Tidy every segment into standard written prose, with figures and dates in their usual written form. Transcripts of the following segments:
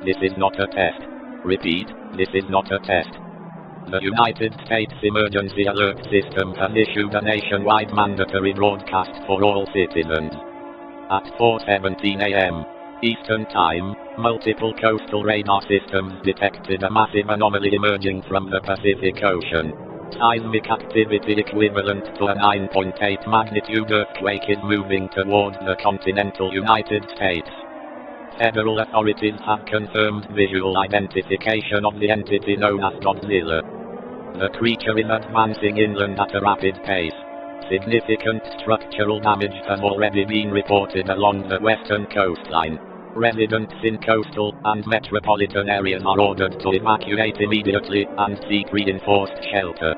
This is not a test. Repeat, this is not a test. The United States Emergency Alert System has issued a nationwide mandatory broadcast for all citizens. At 4:17 a.m. Eastern Time, multiple coastal radar systems detected a massive anomaly emerging from the Pacific Ocean. Seismic activity equivalent to a 9.8 magnitude earthquake is moving towards the continental United States. Federal authorities have confirmed visual identification of the entity known as Godzilla. The creature is advancing inland at a rapid pace. Significant structural damage has already been reported along the western coastline. Residents in coastal and metropolitan areas are ordered to evacuate immediately and seek reinforced shelter.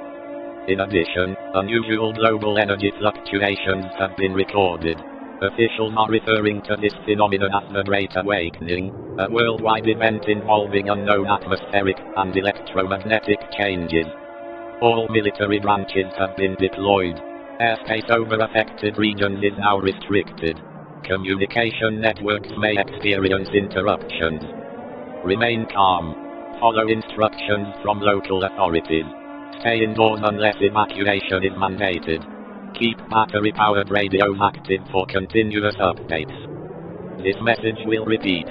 In addition, unusual global energy fluctuations have been recorded. Officials are referring to this phenomenon as the Great Awakening, a worldwide event involving unknown atmospheric and electromagnetic changes. All military branches have been deployed. Airspace over affected regions is now restricted. Communication networks may experience interruptions. Remain calm. Follow instructions from local authorities. Stay indoors unless evacuation is mandated. Keep battery-powered radios active for continuous updates. This message will repeat.